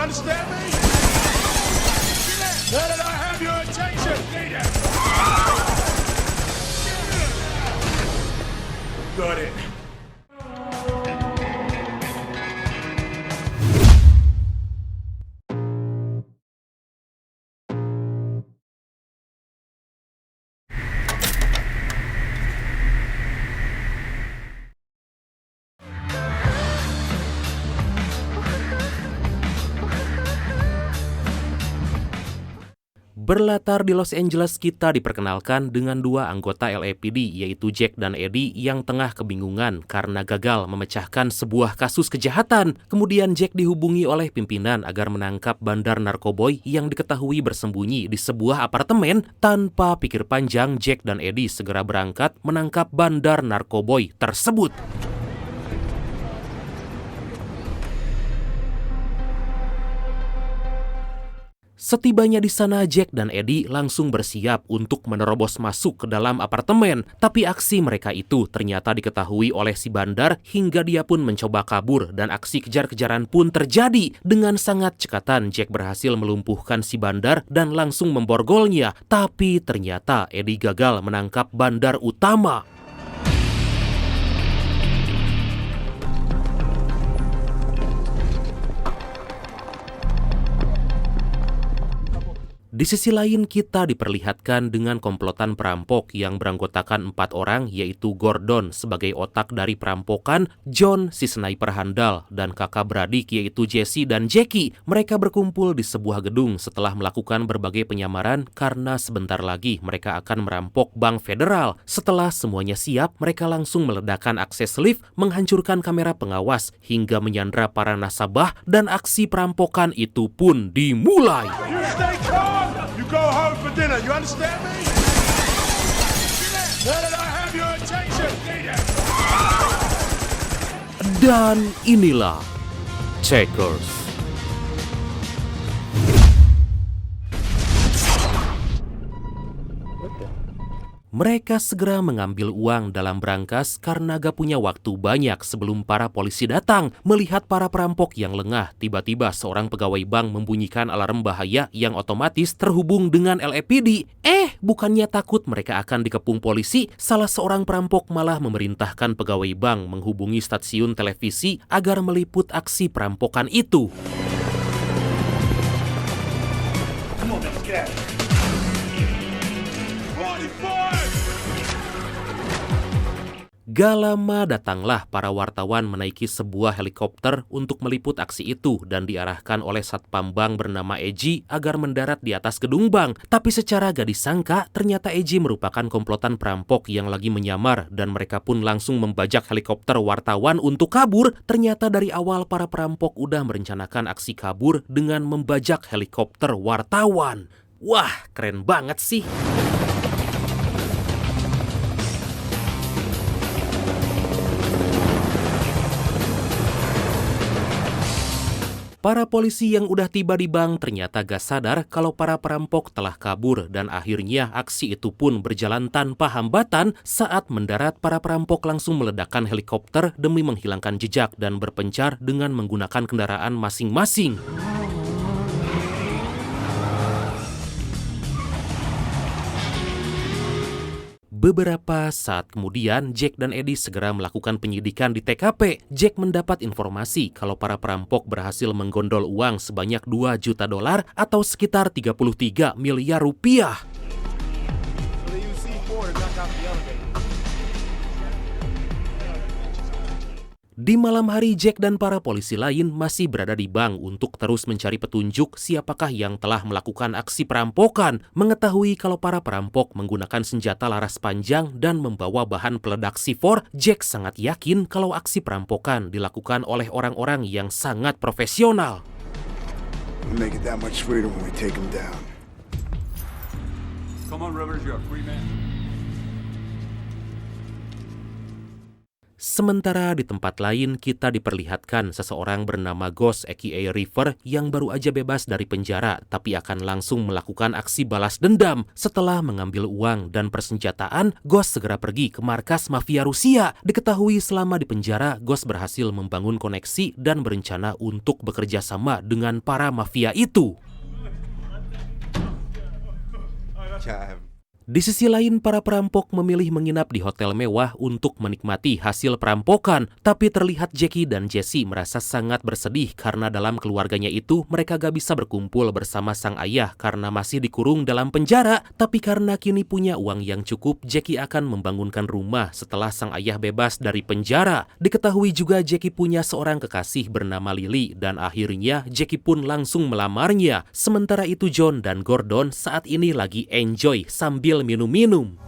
understand me? Now that I have your attention, got it. Berlatar di Los Angeles, kita diperkenalkan dengan dua anggota LAPD, yaitu Jack dan Eddie yang tengah kebingungan karena gagal memecahkan sebuah kasus kejahatan. Kemudian Jack dihubungi oleh pimpinan agar menangkap bandar narkoboy yang diketahui bersembunyi di sebuah apartemen. Tanpa pikir panjang, Jack dan Eddie segera berangkat menangkap bandar narkoboy tersebut. Setibanya di sana, Jack dan Eddie langsung bersiap untuk menerobos masuk ke dalam apartemen. Tapi aksi mereka itu ternyata diketahui oleh si bandar hingga dia pun mencoba kabur dan aksi kejar-kejaran pun terjadi. Dengan sangat cekatan, Jack berhasil melumpuhkan si bandar dan langsung memborgolnya. Tapi ternyata Eddie gagal menangkap bandar utama. Di sisi lain, kita diperlihatkan dengan komplotan perampok yang beranggotakan 4 orang, yaitu Gordon sebagai otak dari perampokan, John si sniper handal, dan kakak beradik yaitu Jesse dan Jackie. Mereka berkumpul di sebuah gedung setelah melakukan berbagai penyamaran karena sebentar lagi mereka akan merampok Bank Federal. Setelah semuanya siap, mereka langsung meledakkan akses lift, menghancurkan kamera pengawas, hingga menyandra para nasabah, dan aksi perampokan itu pun dimulai. You go home for dinner, you understand me? Now that I have your attention, Dan inilah Checkers. Mereka segera mengambil uang dalam brankas karena gak punya waktu banyak sebelum para polisi datang. Melihat para perampok yang lengah, tiba-tiba seorang pegawai bank membunyikan alarm bahaya yang otomatis terhubung dengan LAPD. Bukannya takut mereka akan dikepung polisi, salah seorang perampok malah memerintahkan pegawai bank menghubungi stasiun televisi agar meliput aksi perampokan itu. Come on, let's get out. Gak lama datanglah para wartawan menaiki sebuah helikopter untuk meliput aksi itu dan diarahkan oleh satpam bank bernama Eji agar mendarat di atas gedung bank. Tapi secara gak disangka, ternyata Eji merupakan komplotan perampok yang lagi menyamar dan mereka pun langsung membajak helikopter wartawan untuk kabur. Ternyata dari awal para perampok udah merencanakan aksi kabur dengan membajak helikopter wartawan. Wah, keren banget sih. Para polisi yang udah tiba di bank ternyata gak sadar kalau para perampok telah kabur dan akhirnya aksi itu pun berjalan tanpa hambatan. Saat mendarat, para perampok langsung meledakkan helikopter demi menghilangkan jejak dan berpencar dengan menggunakan kendaraan masing-masing. Beberapa saat kemudian, Jack dan Eddie segera melakukan penyidikan di TKP. Jack mendapat informasi kalau para perampok berhasil menggondol uang sebanyak 2 juta dolar atau sekitar 33 miliar rupiah. Di malam hari, Jack dan para polisi lain masih berada di bank untuk terus mencari petunjuk siapakah yang telah melakukan aksi perampokan. Mengetahui kalau para perampok menggunakan senjata laras panjang dan membawa bahan peledak C4, Jack sangat yakin kalau aksi perampokan dilakukan oleh orang-orang yang sangat profesional. Make it that much sweeter when we take him down. Come on, Rivers, you're a free man. Sementara di tempat lain kita diperlihatkan seseorang bernama Ghost aka River yang baru aja bebas dari penjara tapi akan langsung melakukan aksi balas dendam. Setelah mengambil uang dan persenjataan, Ghost segera pergi ke markas mafia Rusia. Diketahui selama di penjara, Ghost berhasil membangun koneksi dan berencana untuk bekerja sama dengan para mafia itu. Di sisi lain, para perampok memilih menginap di hotel mewah untuk menikmati hasil perampokan. Tapi terlihat Jackie dan Jesse merasa sangat bersedih karena dalam keluarganya itu mereka gak bisa berkumpul bersama sang ayah karena masih dikurung dalam penjara. Tapi karena kini punya uang yang cukup, Jackie akan membangunkan rumah setelah sang ayah bebas dari penjara. Diketahui juga Jackie punya seorang kekasih bernama Lily dan akhirnya Jackie pun langsung melamarnya. Sementara itu John dan Gordon saat ini lagi enjoy sambil minum-minum.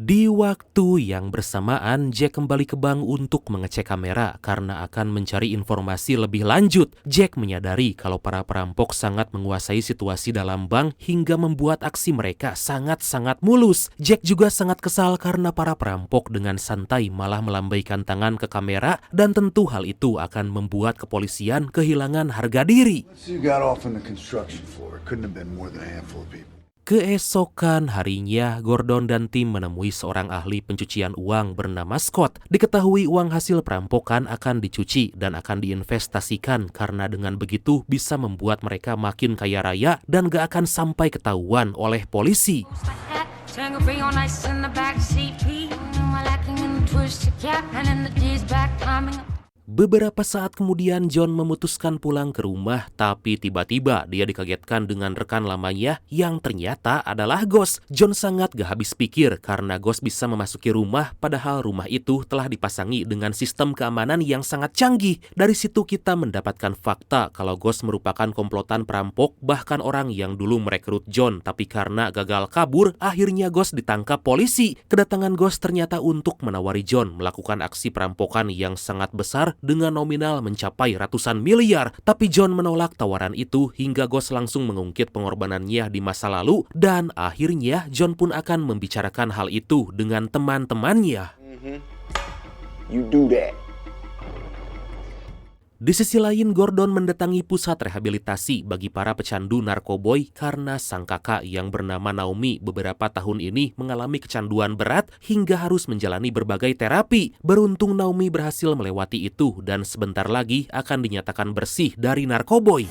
Di waktu yang bersamaan, Jack kembali ke bank untuk mengecek kamera karena akan mencari informasi lebih lanjut. Jack menyadari kalau para perampok sangat menguasai situasi dalam bank hingga membuat aksi mereka sangat-sangat mulus. Jack juga sangat kesal karena para perampok dengan santai malah melambaikan tangan ke kamera dan tentu hal itu akan membuat kepolisian kehilangan harga diri. You got off on the construction floor. It couldn't have been more than a handful of people. Keesokan harinya, Gordon dan tim menemui seorang ahli pencucian uang bernama Scott. Diketahui uang hasil perampokan akan dicuci dan akan diinvestasikan karena dengan begitu bisa membuat mereka makin kaya raya dan gak akan sampai ketahuan oleh polisi. Beberapa saat kemudian John memutuskan pulang ke rumah, tapi tiba-tiba dia dikagetkan dengan rekan lamanya yang ternyata adalah Ghost. John sangat gak habis pikir karena Ghost bisa memasuki rumah padahal rumah itu telah dipasangi dengan sistem keamanan yang sangat canggih. Dari situ kita mendapatkan fakta kalau Ghost merupakan komplotan perampok, bahkan orang yang dulu merekrut John tapi karena gagal kabur, akhirnya Ghost ditangkap polisi. Kedatangan Ghost ternyata untuk menawari John melakukan aksi perampokan yang sangat besar dengan nominal mencapai ratusan miliar. Tapi John menolak tawaran itu hingga Ghost langsung mengungkit pengorbanannya di masa lalu dan akhirnya John pun akan membicarakan hal itu dengan teman-temannya. You do that. Di sisi lain, Gordon mendatangi pusat rehabilitasi bagi para pecandu narkoboy karena sang kakak yang bernama Naomi beberapa tahun ini mengalami kecanduan berat hingga harus menjalani berbagai terapi. Beruntung Naomi berhasil melewati itu dan sebentar lagi akan dinyatakan bersih dari narkoboy.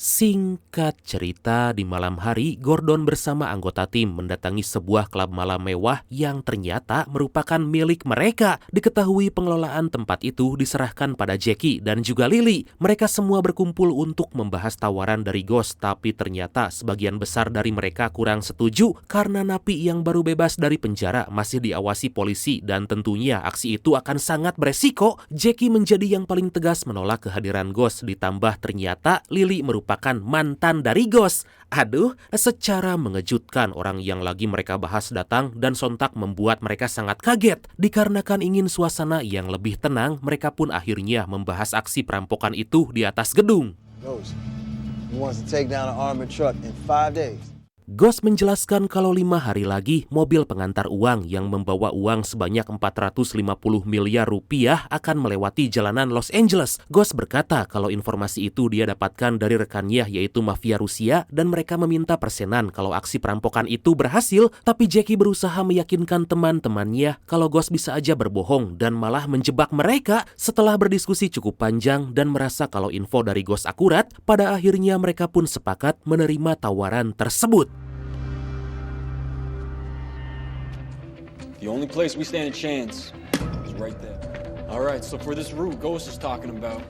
Singkat cerita, di malam hari, Gordon bersama anggota tim mendatangi sebuah klub malam mewah yang ternyata merupakan milik mereka. Diketahui pengelolaan tempat itu diserahkan pada Jackie dan juga Lily. Mereka semua berkumpul untuk membahas tawaran dari Ghost, tapi ternyata sebagian besar dari mereka kurang setuju karena napi yang baru bebas dari penjara masih diawasi polisi dan tentunya aksi itu akan sangat beresiko. Jackie menjadi yang paling tegas menolak kehadiran Ghost, ditambah ternyata Lily merupakan mantan dari Ghost. Aduh, secara mengejutkan orang yang lagi mereka bahas datang dan sontak membuat mereka sangat kaget. Dikarenakan ingin suasana yang lebih tenang, mereka pun akhirnya membahas aksi perampokan itu di atas gedung. Ghost, he wants to take down an armored truck in 5 days. Ghost menjelaskan kalau 5 hari lagi mobil pengantar uang yang membawa uang sebanyak 450 miliar rupiah akan melewati jalanan Los Angeles. Ghost berkata kalau informasi itu dia dapatkan dari rekannya yaitu mafia Rusia dan mereka meminta persenan kalau aksi perampokan itu berhasil, tapi Jackie berusaha meyakinkan teman-temannya kalau Ghost bisa aja berbohong dan malah menjebak mereka. Setelah berdiskusi cukup panjang dan merasa kalau info dari Ghost akurat, pada akhirnya mereka pun sepakat menerima tawaran tersebut. The only place we stand a chance is right there. All right, so for this route Ghost is talking about.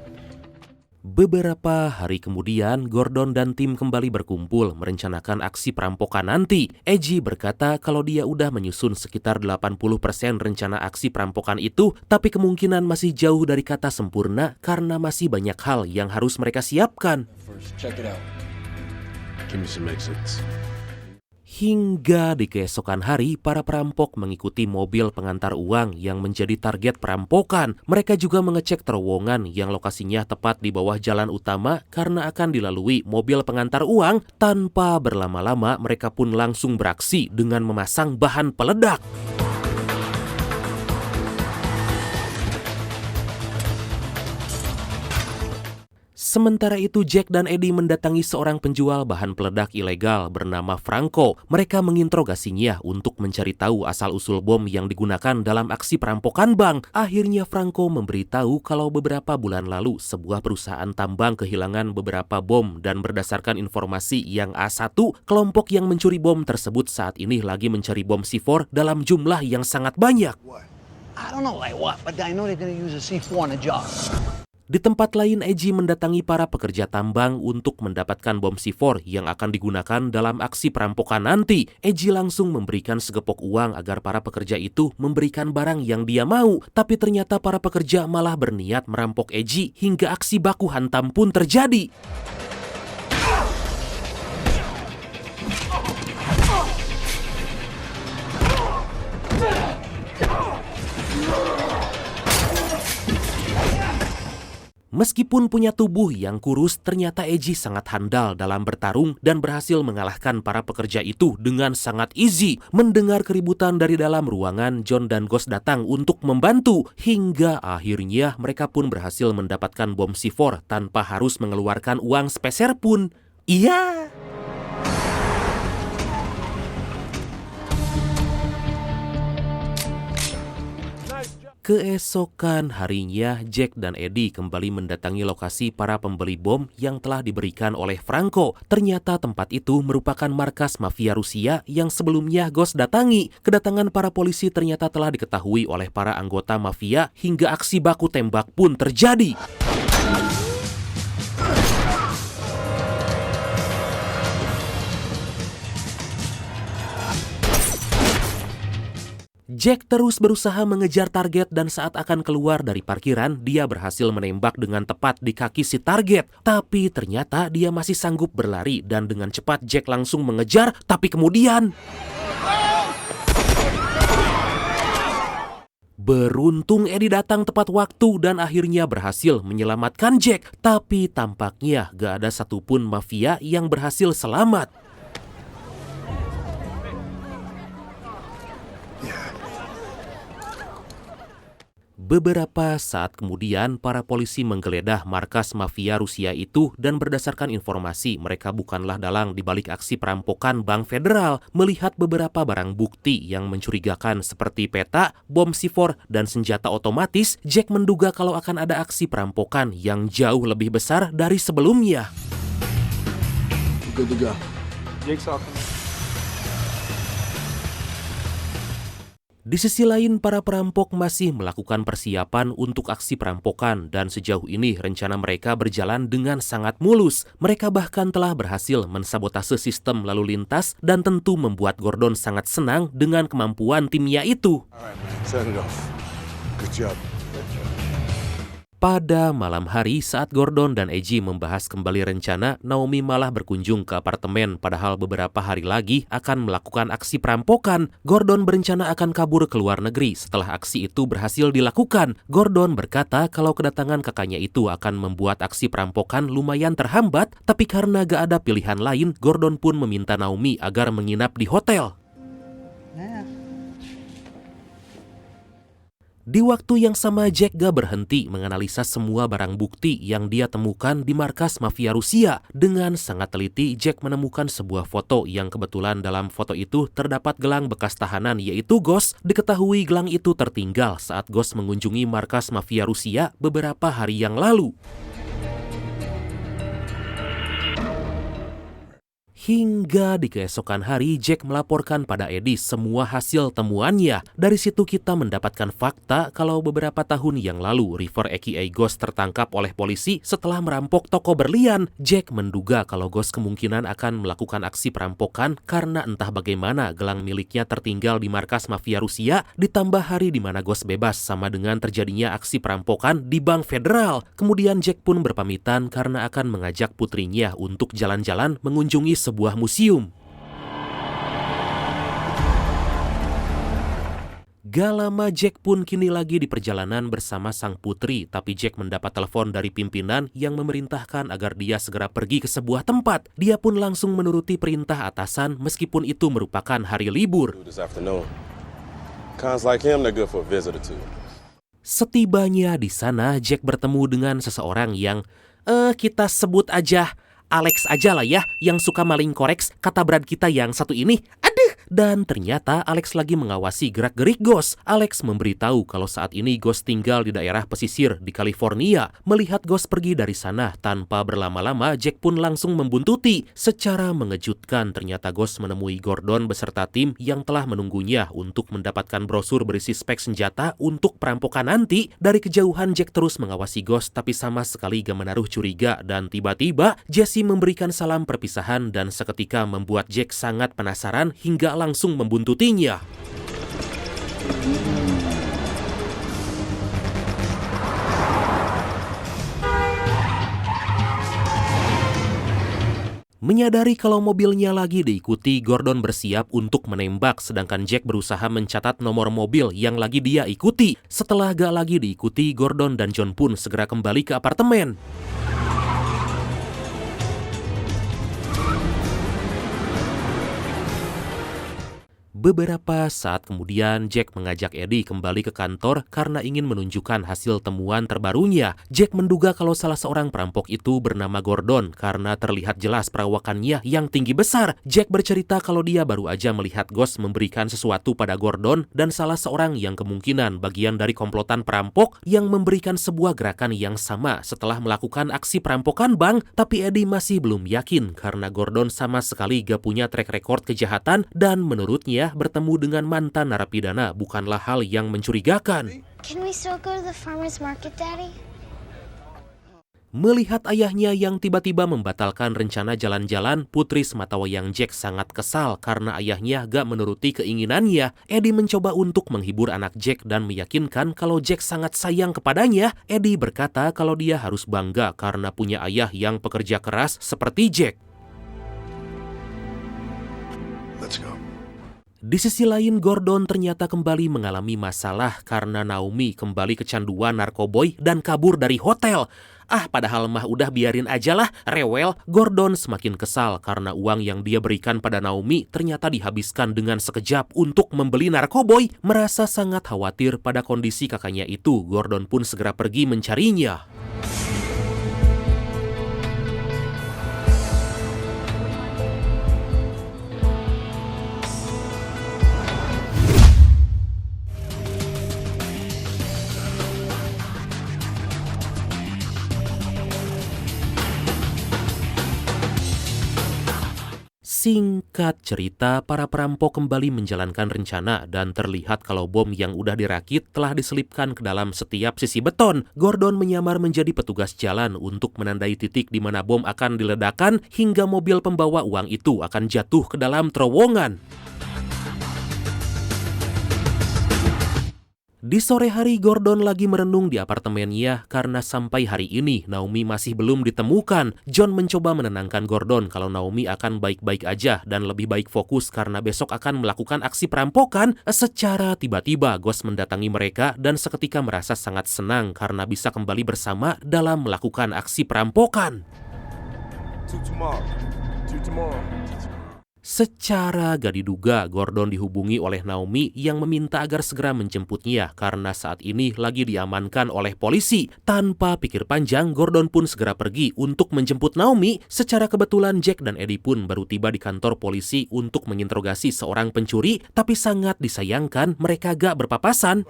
Beberapa hari kemudian, Gordon dan tim kembali berkumpul merencanakan aksi perampokan nanti. Eji berkata kalau dia udah menyusun sekitar 80% rencana aksi perampokan itu, tapi kemungkinan masih jauh dari kata sempurna karena masih banyak hal yang harus mereka siapkan. First, check it out. Give me some exits. Hingga di keesokan hari, para perampok mengikuti mobil pengantar uang yang menjadi target perampokan. Mereka juga mengecek terowongan yang lokasinya tepat di bawah jalan utama karena akan dilalui mobil pengantar uang. Tanpa berlama-lama, mereka pun langsung beraksi dengan memasang bahan peledak. Sementara itu, Jack dan Eddie mendatangi seorang penjual bahan peledak ilegal bernama Franco. Mereka menginterogasinya untuk mencari tahu asal-usul bom yang digunakan dalam aksi perampokan bank. Akhirnya Franco memberitahu kalau beberapa bulan lalu sebuah perusahaan tambang kehilangan beberapa bom dan berdasarkan informasi yang A1, kelompok yang mencuri bom tersebut saat ini lagi mencari bom C4 dalam jumlah yang sangat banyak. I don't know like what, but I know they're gonna use a C4 in a job. Di tempat lain, Eji mendatangi para pekerja tambang untuk mendapatkan bom C4 yang akan digunakan dalam aksi perampokan nanti. Eji langsung memberikan segepok uang agar para pekerja itu memberikan barang yang dia mau. Tapi ternyata para pekerja malah berniat merampok Eji hingga aksi baku hantam pun terjadi. Meskipun punya tubuh yang kurus, ternyata Eji sangat handal dalam bertarung dan berhasil mengalahkan para pekerja itu dengan sangat easy. Mendengar keributan dari dalam ruangan, John dan Ghost datang untuk membantu. Hingga akhirnya mereka pun berhasil mendapatkan bom C4 tanpa harus mengeluarkan uang sepeser pun. Iya! Keesokan harinya, Jack dan Eddie kembali mendatangi lokasi para pembeli bom yang telah diberikan oleh Franco. Ternyata tempat itu merupakan markas mafia Rusia yang sebelumnya Ghost datangi. Kedatangan para polisi ternyata telah diketahui oleh para anggota mafia hingga aksi baku tembak pun terjadi. Jack terus berusaha mengejar target dan saat akan keluar dari parkiran, dia berhasil menembak dengan tepat di kaki si target. Tapi ternyata dia masih sanggup berlari dan dengan cepat Jack langsung mengejar, tapi kemudian... Beruntung Eddie datang tepat waktu dan akhirnya berhasil menyelamatkan Jack. Tapi tampaknya gak ada satupun mafia yang berhasil selamat. Beberapa saat kemudian, para polisi menggeledah markas mafia Rusia itu dan berdasarkan informasi mereka bukanlah dalang di balik aksi perampokan Bank Federal. Melihat beberapa barang bukti yang mencurigakan seperti peta, bom C4, dan senjata otomatis, Jack menduga kalau akan ada aksi perampokan yang jauh lebih besar dari sebelumnya. Good to go. Jigsaw coming. Di sisi lain, para perampok masih melakukan persiapan untuk aksi perampokan dan sejauh ini rencana mereka berjalan dengan sangat mulus. Mereka bahkan telah berhasil mensabotase sistem lalu lintas dan tentu membuat Gordon sangat senang dengan kemampuan timnya itu. All right, man. Set it off. Good job. Pada malam hari saat Gordon dan Eji membahas kembali rencana, Naomi malah berkunjung ke apartemen padahal beberapa hari lagi akan melakukan aksi perampokan. Gordon berencana akan kabur ke luar negeri setelah aksi itu berhasil dilakukan. Gordon berkata kalau kedatangan kakaknya itu akan membuat aksi perampokan lumayan terhambat, tapi karena gak ada pilihan lain, Gordon pun meminta Naomi agar menginap di hotel. Di waktu yang sama, Jack gak berhenti menganalisa semua barang bukti yang dia temukan di markas mafia Rusia. Dengan sangat teliti, Jack menemukan sebuah foto yang kebetulan dalam foto itu terdapat gelang bekas tahanan yaitu Ghost. Diketahui gelang itu tertinggal saat Ghost mengunjungi markas mafia Rusia beberapa hari yang lalu. Hingga di keesokan hari, Jack melaporkan pada Eddie semua hasil temuannya. Dari situ kita mendapatkan fakta kalau beberapa tahun yang lalu, River aka Ghost tertangkap oleh polisi setelah merampok toko berlian. Jack menduga kalau Ghost kemungkinan akan melakukan aksi perampokan karena entah bagaimana gelang miliknya tertinggal di markas mafia Rusia, ditambah hari di mana Ghost bebas sama dengan terjadinya aksi perampokan di Bank Federal. Kemudian Jack pun berpamitan karena akan mengajak putrinya untuk jalan-jalan mengunjungi sebuah museum. Gak lama Jack pun kini lagi di perjalanan bersama sang putri, tapi Jack mendapat telepon dari pimpinan yang memerintahkan agar dia segera pergi ke sebuah tempat. Dia pun langsung menuruti perintah atasan meskipun itu merupakan hari libur. This afternoon. Cons like him, they're good for a visit or two. Setibanya di sana, Jack bertemu dengan seseorang yang kita sebut aja Alex aja lah ya, yang suka maling koreks, kata Brad kita yang satu ini. Dan ternyata Alex lagi mengawasi gerak-gerik Ghost. Alex memberitahu kalau saat ini Ghost tinggal di daerah pesisir di California. Melihat Ghost pergi dari sana tanpa berlama-lama, Jack pun langsung membuntuti. Secara mengejutkan, ternyata Ghost menemui Gordon beserta tim yang telah menunggunya untuk mendapatkan brosur berisi spek senjata untuk perampokan nanti. Dari kejauhan Jack terus mengawasi Ghost tapi sama sekali gak menaruh curiga, dan tiba-tiba Jesse memberikan salam perpisahan dan seketika membuat Jack sangat penasaran hingga langsung membuntutinya. Menyadari kalau mobilnya lagi diikuti, Gordon bersiap untuk menembak, sedangkan Jack berusaha mencatat nomor mobil yang lagi dia ikuti. Setelah gak lagi diikuti, Gordon dan John pun segera kembali ke apartemen. Beberapa saat kemudian, Jack mengajak Eddie kembali ke kantor karena ingin menunjukkan hasil temuan terbarunya. Jack menduga kalau salah seorang perampok itu bernama Gordon karena terlihat jelas perawakannya yang tinggi besar. Jack bercerita kalau dia baru aja melihat Ghost memberikan sesuatu pada Gordon dan salah seorang yang kemungkinan bagian dari komplotan perampok yang memberikan sebuah gerakan yang sama setelah melakukan aksi perampokan bank. Tapi Eddie masih belum yakin karena Gordon sama sekali gak punya track record kejahatan dan menurutnya bertemu dengan mantan narapidana bukanlah hal yang mencurigakan. Can we still go to the farmer's market, Daddy? Melihat ayahnya yang tiba-tiba membatalkan rencana jalan-jalan, putri sematawayang Jack sangat kesal karena ayahnya gak menuruti keinginannya. Eddie mencoba untuk menghibur anak Jack dan meyakinkan kalau Jack sangat sayang kepadanya. Eddie berkata kalau dia harus bangga karena punya ayah yang pekerja keras seperti Jack. Let's go. Di sisi lain, Gordon ternyata kembali mengalami masalah karena Naomi kembali kecanduan narkoboy dan kabur dari hotel. Padahal mah udah biarin aja lah, rewel. Gordon semakin kesal karena uang yang dia berikan pada Naomi ternyata dihabiskan dengan sekejap untuk membeli narkoboy. Merasa sangat khawatir pada kondisi kakaknya itu, Gordon pun segera pergi mencarinya. Singkat cerita, para perampok kembali menjalankan rencana dan terlihat kalau bom yang udah dirakit telah diselipkan ke dalam setiap sisi beton. Gordon menyamar menjadi petugas jalan untuk menandai titik di mana bom akan diledakkan hingga mobil pembawa uang itu akan jatuh ke dalam terowongan. Di sore hari, Gordon lagi merenung di apartemennya karena sampai hari ini Naomi masih belum ditemukan. John mencoba menenangkan Gordon kalau Naomi akan baik-baik aja dan lebih baik fokus karena besok akan melakukan aksi perampokan. Secara tiba-tiba, Ghost mendatangi mereka dan seketika merasa sangat senang karena bisa kembali bersama dalam melakukan aksi perampokan. Two tomorrow. Secara gak diduga, Gordon dihubungi oleh Naomi yang meminta agar segera menjemputnya karena saat ini lagi diamankan oleh polisi. Tanpa pikir panjang, Gordon pun segera pergi untuk menjemput Naomi. Secara kebetulan, Jack dan Eddie pun baru tiba di kantor polisi untuk menginterogasi seorang pencuri, tapi sangat disayangkan mereka gak berpapasan.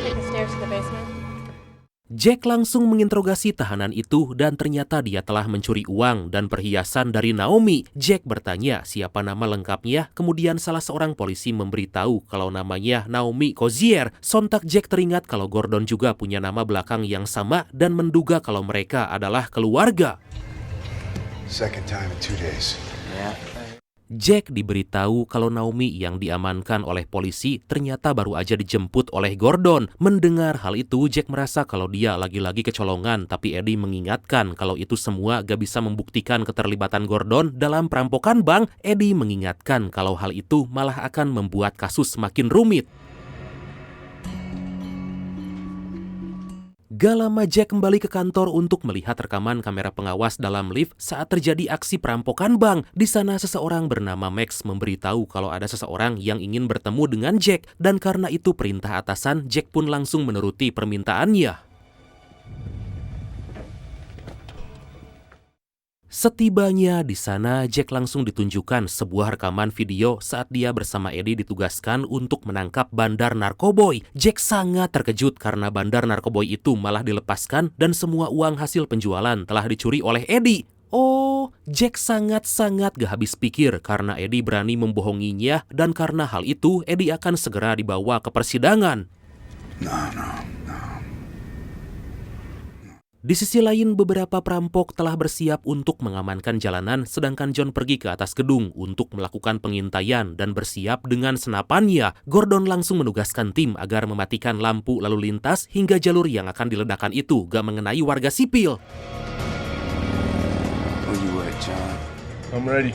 Take the stairs to the basement. Jack langsung menginterogasi tahanan itu dan ternyata dia telah mencuri uang dan perhiasan dari Naomi. Jack bertanya siapa nama lengkapnya, kemudian salah seorang polisi memberitahu kalau namanya Naomi Cozier. Sontak Jack teringat kalau Gordon juga punya nama belakang yang sama dan menduga kalau mereka adalah keluarga. Second time in 2 days. Jack diberitahu kalau Naomi yang diamankan oleh polisi ternyata baru aja dijemput oleh Gordon. Mendengar hal itu, Jack merasa kalau dia lagi-lagi kecolongan, tapi Eddie mengingatkan kalau itu semua gak bisa membuktikan keterlibatan Gordon dalam perampokan bank. Eddie mengingatkan kalau hal itu malah akan membuat kasus semakin rumit. Gak lama Jack kembali ke kantor untuk melihat rekaman kamera pengawas dalam lift saat terjadi aksi perampokan bank. Di sana seseorang bernama Max memberitahu kalau ada seseorang yang ingin bertemu dengan Jack, dan karena itu perintah atasan, Jack pun langsung menuruti permintaannya. Setibanya di sana, Jack langsung ditunjukkan sebuah rekaman video saat dia bersama Eddie ditugaskan untuk menangkap bandar narkoboy. Jack sangat terkejut karena bandar narkoboy itu malah dilepaskan dan semua uang hasil penjualan telah dicuri oleh Eddie. Oh, Jack sangat-sangat gak habis pikir karena Eddie berani membohonginya, dan karena hal itu Eddie akan segera dibawa ke persidangan. Di sisi lain, beberapa perampok telah bersiap untuk mengamankan jalanan, sedangkan John pergi ke atas gedung untuk melakukan pengintaian dan bersiap dengan senapannya. Gordon langsung menugaskan tim agar mematikan lampu lalu lintas hingga jalur yang akan diledakkan itu gak mengenai warga sipil. Where you at, John? I'm ready.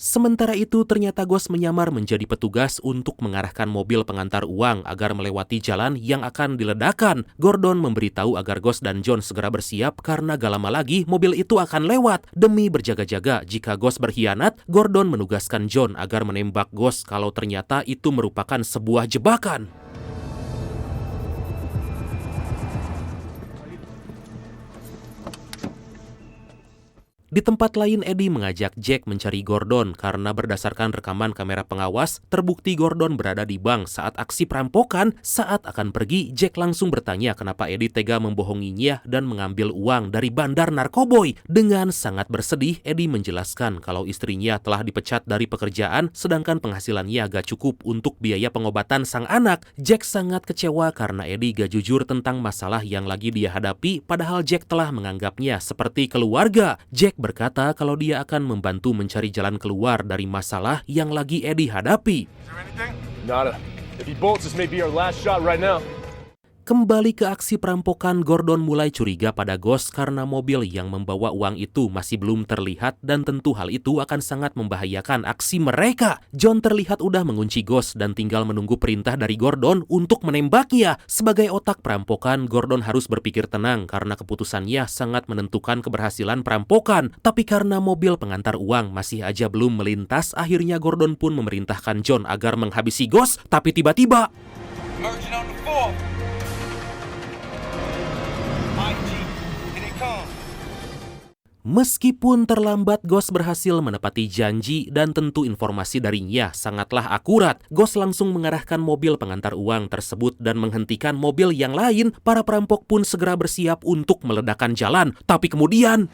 Sementara itu, ternyata Ghost menyamar menjadi petugas untuk mengarahkan mobil pengantar uang agar melewati jalan yang akan diledakkan. Gordon memberitahu agar Ghost dan John segera bersiap karena gak lama lagi mobil itu akan lewat. Demi berjaga-jaga jika Ghost berkhianat, Gordon menugaskan John agar menembak Ghost kalau ternyata itu merupakan sebuah jebakan. Di tempat lain, Eddie mengajak Jack mencari Gordon karena berdasarkan rekaman kamera pengawas, terbukti Gordon berada di bank saat aksi perampokan. Saat akan pergi, Jack langsung bertanya kenapa Eddie tega membohonginya dan mengambil uang dari bandar narkoboy. Dengan sangat bersedih, Eddie menjelaskan kalau istrinya telah dipecat dari pekerjaan, sedangkan penghasilannya gak cukup untuk biaya pengobatan sang anak. Jack sangat kecewa karena Eddie gak jujur tentang masalah yang lagi dia hadapi, padahal Jack telah menganggapnya seperti keluarga. Jack berkata kalau dia akan membantu mencari jalan keluar dari masalah yang lagi Eddie hadapi. Nada. If he bolts, this may be our last shot right now. Kembali ke aksi perampokan, Gordon mulai curiga pada Ghost karena mobil yang membawa uang itu masih belum terlihat dan tentu hal itu akan sangat membahayakan aksi mereka. John terlihat udah mengunci Ghost dan tinggal menunggu perintah dari Gordon untuk menembaknya. Sebagai otak perampokan, Gordon harus berpikir tenang karena keputusannya sangat menentukan keberhasilan perampokan. Tapi karena mobil pengantar uang masih aja belum melintas, akhirnya Gordon pun memerintahkan John agar menghabisi Ghost. Tapi tiba-tiba meskipun terlambat, Ghost berhasil menepati janji dan tentu informasi darinya sangatlah akurat. Ghost langsung mengarahkan mobil pengantar uang tersebut dan menghentikan mobil yang lain. Para perampok pun segera bersiap untuk meledakkan jalan. Tapi kemudian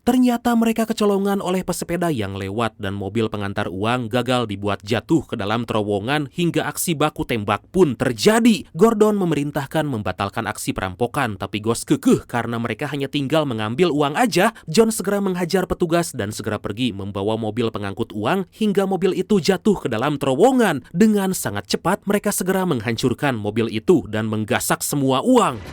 ternyata mereka kecolongan oleh pesepeda yang lewat dan mobil pengantar uang gagal dibuat jatuh ke dalam terowongan hingga aksi baku tembak pun terjadi. Gordon memerintahkan membatalkan aksi perampokan, tapi Ghost kekeh karena mereka hanya tinggal mengambil uang aja. John segera menghajar petugas dan segera pergi membawa mobil pengangkut uang hingga mobil itu jatuh ke dalam terowongan. Dengan sangat cepat mereka segera menghancurkan mobil itu dan menggasak semua uang.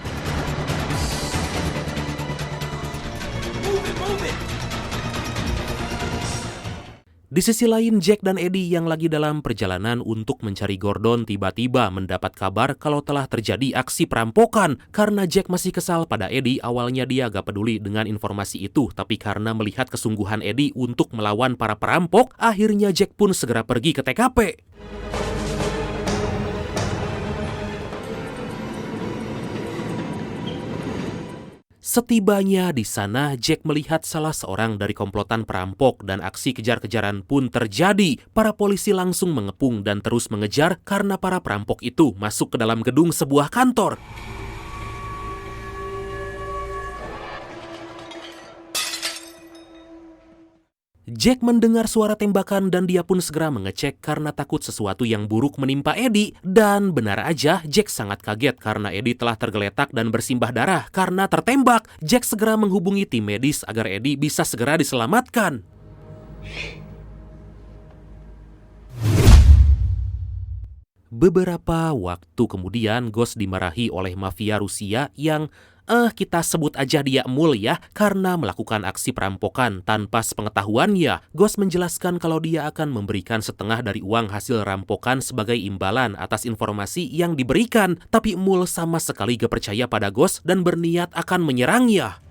Di sisi lain, Jack dan Eddie yang lagi dalam perjalanan untuk mencari Gordon tiba-tiba mendapat kabar kalau telah terjadi aksi perampokan. Karena Jack masih kesal pada Eddie, awalnya dia gak peduli dengan informasi itu. Tapi karena melihat kesungguhan Eddie untuk melawan para perampok, akhirnya Jack pun segera pergi ke TKP. Setibanya di sana, Jack melihat salah seorang dari komplotan perampok dan aksi kejar-kejaran pun terjadi. Para polisi langsung mengepung dan terus mengejar karena para perampok itu masuk ke dalam gedung sebuah kantor. Jack mendengar suara tembakan dan dia pun segera mengecek karena takut sesuatu yang buruk menimpa Eddie. Dan benar aja, Jack sangat kaget karena Eddie telah tergeletak dan bersimbah darah karena tertembak. Jack segera menghubungi tim medis agar Eddie bisa segera diselamatkan. Beberapa waktu kemudian, Ghost dimarahi oleh mafia Rusia yang kita sebut aja dia Mul ya, karena melakukan aksi perampokan tanpa sepengetahuannya. Ghost menjelaskan kalau dia akan memberikan setengah dari uang hasil rampokan sebagai imbalan atas informasi yang diberikan. Tapi Mul sama sekali gak percaya pada Ghost dan berniat akan menyerangnya.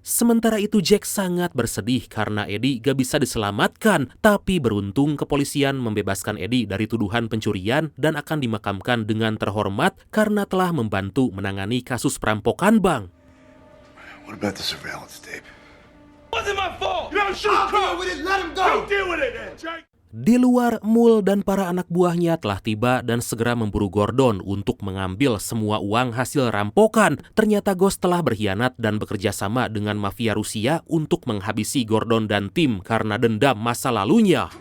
Sementara itu Jack sangat bersedih karena Eddie gak bisa diselamatkan, tapi beruntung kepolisian membebaskan Eddie dari tuduhan pencurian dan akan dimakamkan dengan terhormat karena telah membantu menangani kasus perampokan bank. What about the surveillance tape? Wasn't my fault. You don't shoot cops. Let him go. You deal with it then, Jake. Di luar, Mul dan para anak buahnya telah tiba dan segera memburu Gordon untuk mengambil semua uang hasil rampokan. Ternyata Ghost telah berkhianat dan bekerja sama dengan mafia Rusia untuk menghabisi Gordon dan tim karena dendam masa lalunya.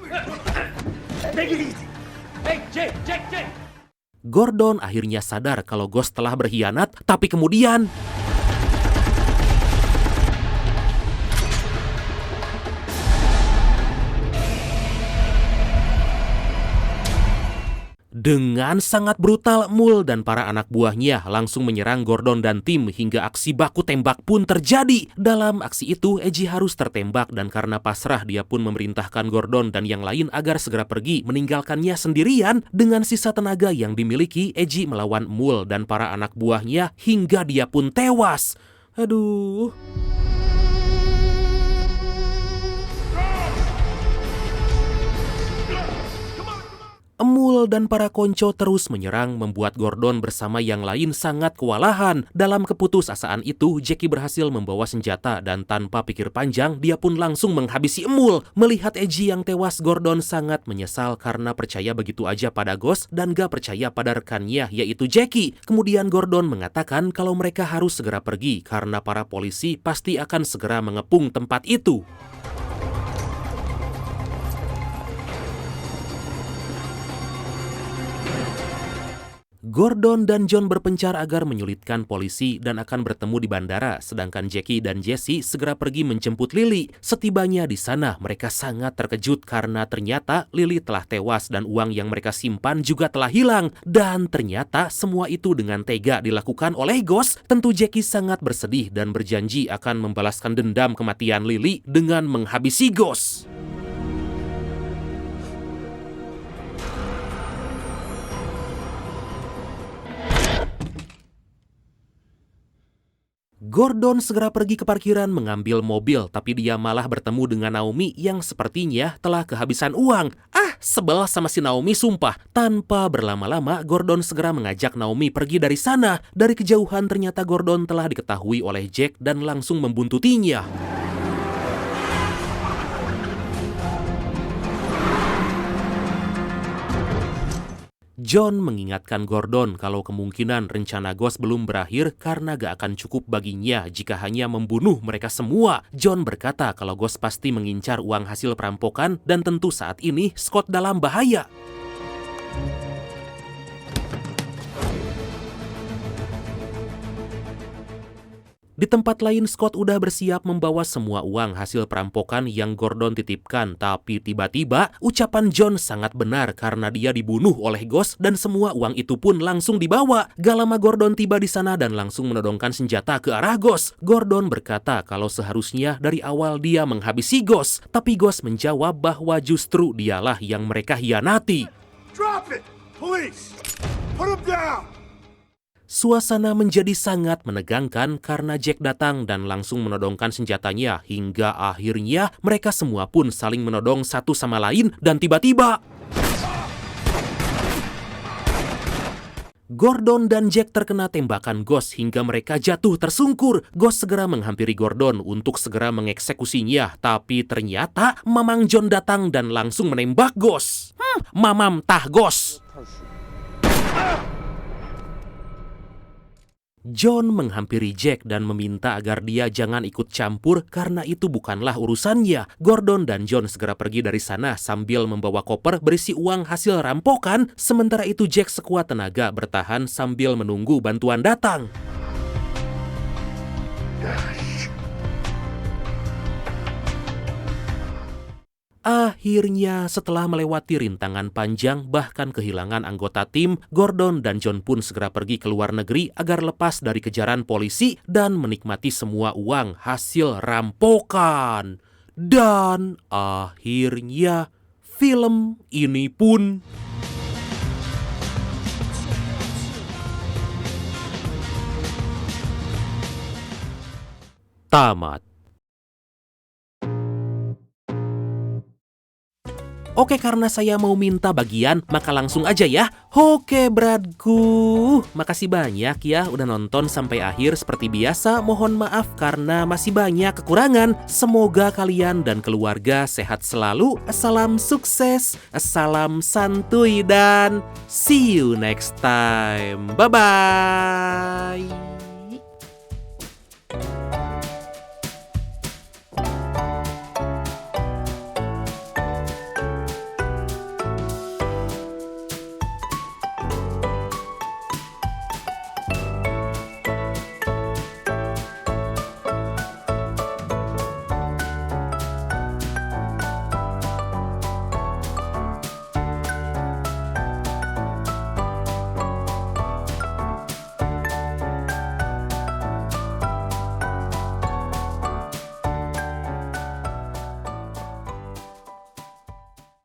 Gordon akhirnya sadar kalau Ghost telah berkhianat, tapi kemudian dengan sangat brutal, Mul dan para anak buahnya langsung menyerang Gordon dan tim hingga aksi baku tembak pun terjadi. Dalam aksi itu, Eji harus tertembak dan karena pasrah dia pun memerintahkan Gordon dan yang lain agar segera pergi meninggalkannya sendirian. Dengan sisa tenaga yang dimiliki, Eji melawan Mul dan para anak buahnya hingga dia pun tewas. Aduh. Mul dan para konco terus menyerang membuat Gordon bersama yang lain sangat kewalahan. Dalam keputusasaan itu, Jackie berhasil membawa senjata dan tanpa pikir panjang dia pun langsung menghabisi Mul. Melihat Eji yang tewas, Gordon sangat menyesal karena percaya begitu aja pada Ghost dan gak percaya pada rekannya yaitu Jackie. Kemudian Gordon mengatakan kalau mereka harus segera pergi karena para polisi pasti akan segera mengepung tempat itu. Gordon dan John berpencar agar menyulitkan polisi dan akan bertemu di bandara, sedangkan Jackie dan Jesse segera pergi menjemput Lily. Setibanya di sana, mereka sangat terkejut karena ternyata Lily telah tewas dan uang yang mereka simpan juga telah hilang. Dan ternyata semua itu dengan tega dilakukan oleh Ghost. Tentu Jackie sangat bersedih dan berjanji akan membalaskan dendam kematian Lily dengan menghabisi Ghost. Gordon segera pergi ke parkiran mengambil mobil, tapi dia malah bertemu dengan Naomi yang sepertinya telah kehabisan uang. Sebel sama si Naomi sumpah. Tanpa berlama-lama, Gordon segera mengajak Naomi pergi dari sana. Dari kejauhan ternyata Gordon telah diketahui oleh Jack dan langsung membuntutinya. John mengingatkan Gordon kalau kemungkinan rencana Ghost belum berakhir karena gak akan cukup baginya jika hanya membunuh mereka semua. John berkata kalau Ghost pasti mengincar uang hasil perampokan dan tentu saat ini Scott dalam bahaya. Di tempat lain, Scott udah bersiap membawa semua uang hasil perampokan yang Gordon titipkan. Tapi tiba-tiba, ucapan John sangat benar karena dia dibunuh oleh Ghost dan semua uang itu pun langsung dibawa. Gak lama Gordon tiba di sana dan langsung menodongkan senjata ke arah Ghost. Gordon berkata kalau seharusnya dari awal dia menghabisi Ghost. Tapi Ghost menjawab bahwa justru dialah yang mereka hianati. Drop it! Police! Put him down! Suasana menjadi sangat menegangkan karena Jack datang dan langsung menodongkan senjatanya hingga akhirnya mereka semua pun saling menodong satu sama lain dan tiba-tiba Gordon dan Jack terkena tembakan Ghost hingga mereka jatuh tersungkur. Ghost segera menghampiri Gordon untuk segera mengeksekusinya, tapi ternyata Mamang John datang dan langsung menembak Ghost. Mamam tah Ghost. John menghampiri Jack dan meminta agar dia jangan ikut campur karena itu bukanlah urusannya. Gordon dan John segera pergi dari sana sambil membawa koper berisi uang hasil rampokan. Sementara itu Jack sekuat tenaga bertahan sambil menunggu bantuan datang. Akhirnya, setelah melewati rintangan panjang bahkan kehilangan anggota tim, Gordon dan John pun segera pergi ke luar negeri agar lepas dari kejaran polisi dan menikmati semua uang hasil rampokan. Dan akhirnya, film ini pun tamat. Oke, karena saya mau minta bagian, maka langsung aja ya. Oke, bradku. Makasih banyak ya udah nonton sampai akhir. Seperti biasa, mohon maaf karena masih banyak kekurangan. Semoga kalian dan keluarga sehat selalu. Salam sukses, salam santuy, dan see you next time. Bye-bye.